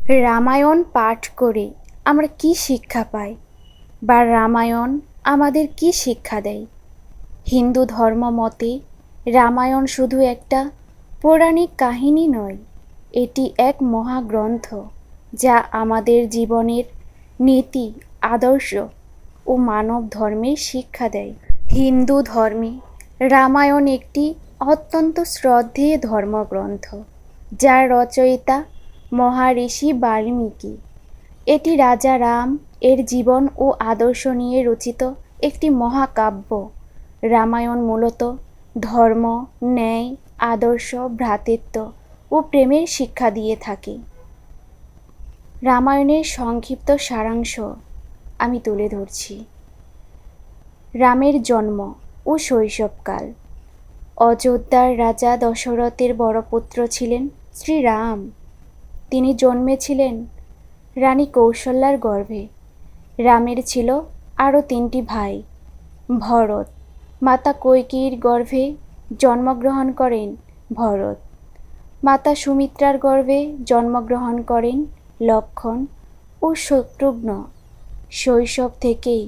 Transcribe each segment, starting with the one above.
রামায়ণ পাঠ করে আমরা কি শিক্ষা পাই, বা রামায়ণ আমাদের কি শিক্ষা দেয়? হিন্দু ধর্ম মতে রামায়ণ শুধু একটা পৌরাণিক কাহিনী নয়, এটি এক মহাগ্রন্থ যা আমাদের জীবনের নীতি, আদর্শ ও মানব ধর্মের শিক্ষা দেয়। হিন্দু ধর্মে রামায়ণ একটি অত্যন্ত শ্রদ্ধেয় ধর্মগ্রন্থ, যার রচয়িতা মহারিষি বাল্মীকি। এটি রাজা রাম এর জীবন ও আদর্শ নিয়ে রচিত একটি মহাকাব্য। রামায়ণ মূলত ধর্ম, ন্যায়, আদর্শ, ভ্রাতৃত্ব ও প্রেমের শিক্ষা দিয়ে থাকে। রামায়ণের সংক্ষিপ্ত সারাংশ আমি তুলে ধরছি। রামের জন্ম ও শৈশবকাল। অযোধ্যার রাজা দশরথের বড় পুত্র ছিলেন শ্রীরাম। তিনি জন্মেছিলেন রানী কৌশল্যার গর্ভে। রামের ছিল আরও 3টি ভাই। ভরত, মাতা কৈকেয়ীর গর্ভে জন্মগ্রহণ করেন ভরত। মাতা সুমিত্রার গর্ভে জন্মগ্রহণ করেন লক্ষ্মণ ও শত্রুঘ্ন। শৈশব থেকেই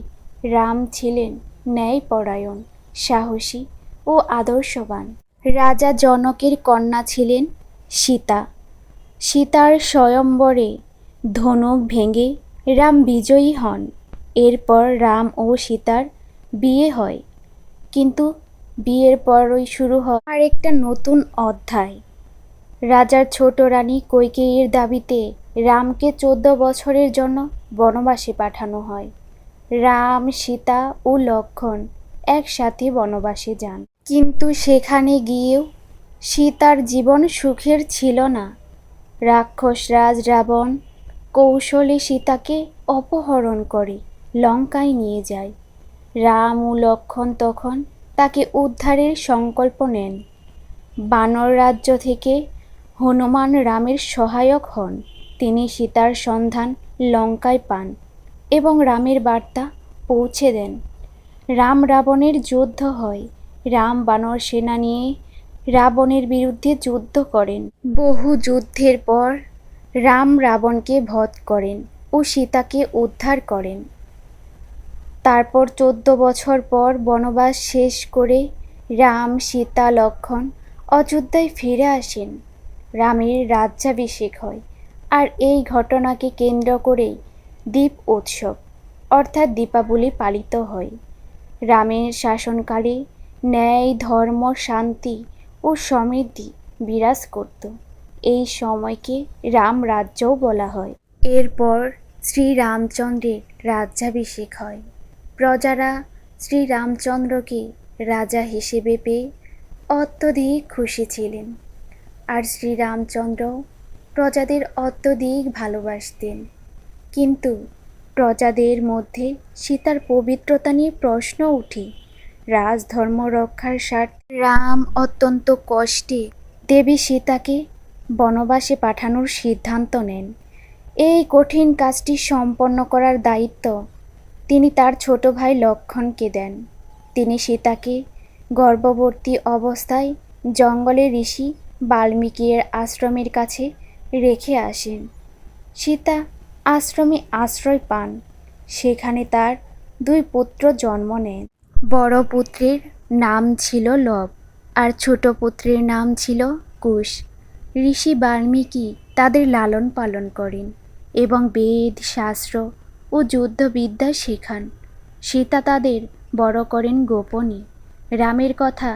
রাম ছিলেন ন্যায়পরায়ণ, সাহসী ও আদর্শবান। রাজা জনকের কন্যা ছিলেন সীতা। সীতার স্বয়ম্বরে ধনুক ভেঙে রাম বিজয়ী হন। এরপর রাম ও সীতার বিয়ে হয়, কিন্তু বিয়ের পরই শুরু হয় আরেকটা নতুন অধ্যায়। রাজার ছোট রানী কৈকেয়ীর দাবিতে রামকে 14 বছরের জন্য বনবাসে পাঠানো হয়। রাম, সীতা ও লক্ষ্মণ একসাথে বনবাসে যান, কিন্তু সেখানে গিয়েও সীতার জীবন সুখের ছিল না। রাক্ষসরাজ রাবণ কৌশলে সীতাকে অপহরণ করে লঙ্কায় নিয়ে যায়। রাম ও লক্ষ্মণ তখন তাকে উদ্ধারের সংকল্প নেন। বানর রাজ্য থেকে হনুমান রামের সহায়ক হন। তিনি সীতার সন্ধান লঙ্কায় পান এবং রামের বার্তা পৌঁছে দেন। রাম রাবণের যুদ্ধ হয়। রাম বানর সেনা নিয়ে রাবণের বিরুদ্ধে যুদ্ধ করেন। বহু যুদ্ধের পর রাম রাবণকে বধ করেন ও সীতাকে উদ্ধার করেন। তারপর 14 বছর পর বনবাস শেষ করে রাম, সীতা, লক্ষ্মণ অযোধ্যায় ফিরে আসেন। রামের রাজ্যাভিষেক হয়, আর এই ঘটনাকে কেন্দ্র করেই দীপ উৎসব অর্থাৎ দীপাবলি পালিত হয়। রামের শাসনকালে ন্যায়, ধর্ম, শান্তি ও সমৃদ্ধি বিরাজ করত। এই সময়কে রাম রাজ্যও বলা হয়। এরপর শ্রীরামচন্দ্রের রাজ্যাভিষেক হয়। প্রজারা শ্রীরামচন্দ্রকে রাজা হিসেবে পেয়ে অত্যধিক খুশি ছিলেন, আর শ্রীরামচন্দ্র প্রজাদের অত্যধিক ভালোবাসতেন। কিন্তু প্রজাদের মধ্যে সীতার পবিত্রতা নিয়ে প্রশ্ন ওঠে। রাজধর্ম রক্ষার স্বার্থে রাম অত্যন্ত কষ্টে দেবী সীতাকে বনবাসে পাঠানোর সিদ্ধান্ত নেন। এই কঠিন কাজটি সম্পন্ন করার দায়িত্ব তিনি তার ছোট ভাই লক্ষ্মণকে দেন। তিনি সীতাকে গর্ভবতী অবস্থায় জঙ্গলে ঋষি বাল্মীকির আশ্রমের কাছে রেখে আসেন। সীতা আশ্রমে আশ্রয় পান। সেখানে তার 2 পুত্র জন্ম নেন। বড় পুত্রের নাম ছিল লব, আর ছোট পুত্রের নাম ছিল কুশ। ঋষি বাল্মীকি তাদের লালন পালন করেন এবং বেদ, শাস্ত্র ও যুদ্ধবিদ্যা শেখান। সীতা তাদের বড় করেন গোপনে। রামের কথা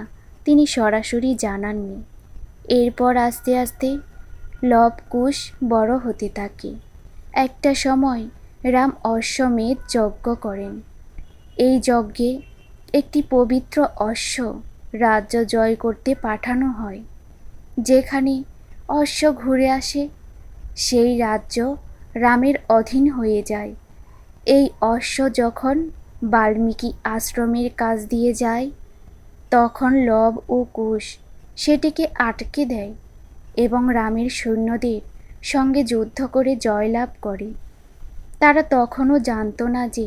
তিনি সরাসরি জানাননি। এরপর আস্তে আস্তে লব, কুশ বড় হতে থাকে। একটা সময় রাম অশ্বমেধ যজ্ঞ করেন। এই যজ্ঞে একটি পবিত্র অশ্ব রাজ্য জয় করতে পাঠানো হয়। যেখানে অশ্ব ঘুরে আসে, সেই রাজ্য রামের অধীন হয়ে যায়। এই অশ্ব যখন বাল্মীকি আশ্রমের কাছ দিয়ে যায়, তখন লব ও কুশ সেটিকে আটকে দেয় এবং রামের সৈন্যদের সঙ্গে যুদ্ধ করে জয়লাভ করে। তারা তখনও জানত না যে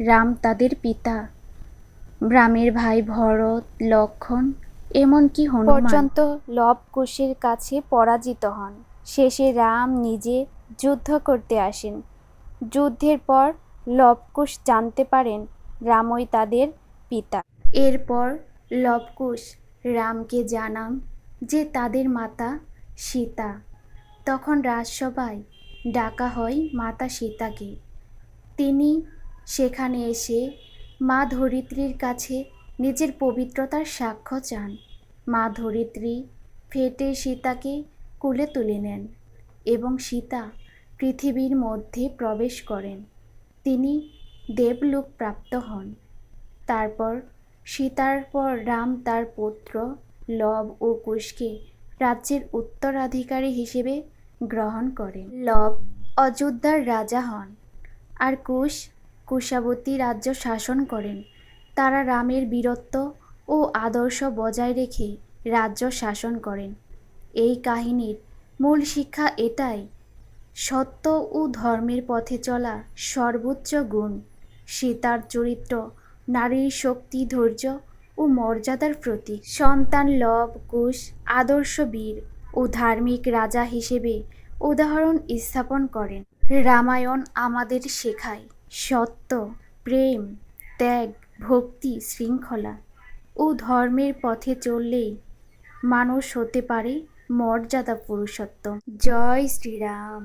রাম তাদের পিতা। রামের ভাই ভরত, লক্ষ্মণ, এমনকি হনুমান পর্যন্ত লব কুশের কাছে পরাজিত হন। শেষে রাম নিজে যুদ্ধ করতে আসেন। যুদ্ধের পর লবকুশ জানতে পারেন রামই তাদের পিতা। এরপর লবকুশ রামকে জানান যে তাদের মাতা সীতা। তখন রাজসভায় ডাকা হয় মাতা সীতাকে। তিনি সেখানে এসে মা ধরিত্রীর কাছে নিজের পবিত্রতার সাক্ষ্য চান। মা ধরিত্রী ফেটে সীতাকে কোলে তুলে নেন এবং সীতা পৃথিবীর মধ্যে প্রবেশ করেন। তিনি দেবলোক প্রাপ্ত হন। তারপর সীতার পর রাম তার পুত্র লব ও কুশকে রাজ্যের উত্তরাধিকারী হিসেবে গ্রহণ করেন। লব অযোধ্যার রাজা হন আর কুশ কুশাবতী রাজ্য শাসন করেন। তারা রামের বীরত্ব ও আদর্শ বজায় রেখে রাজ্য শাসন করেন। এই কাহিনীর মূল শিক্ষা এটাই, সত্য ও ধর্মের পথে চলা সর্বোচ্চ গুণ। সীতার চরিত্র নারীর শক্তি, ধৈর্য ও মর্যাদার প্রতীক। সন্তান লব কুশ আদর্শ বীর ও ধার্মিক রাজা হিসেবে উদাহরণ স্থাপন করেন। রামায়ণ আমাদের শেখায় সত্য, প্রেম, ত্যাগ, ভক্তি, শৃঙ্খলা ও ধর্মের পথে চললেই মানুষ হতে পারে মর্যাদা পুরুষোত্তম। জয় শ্রীরাম।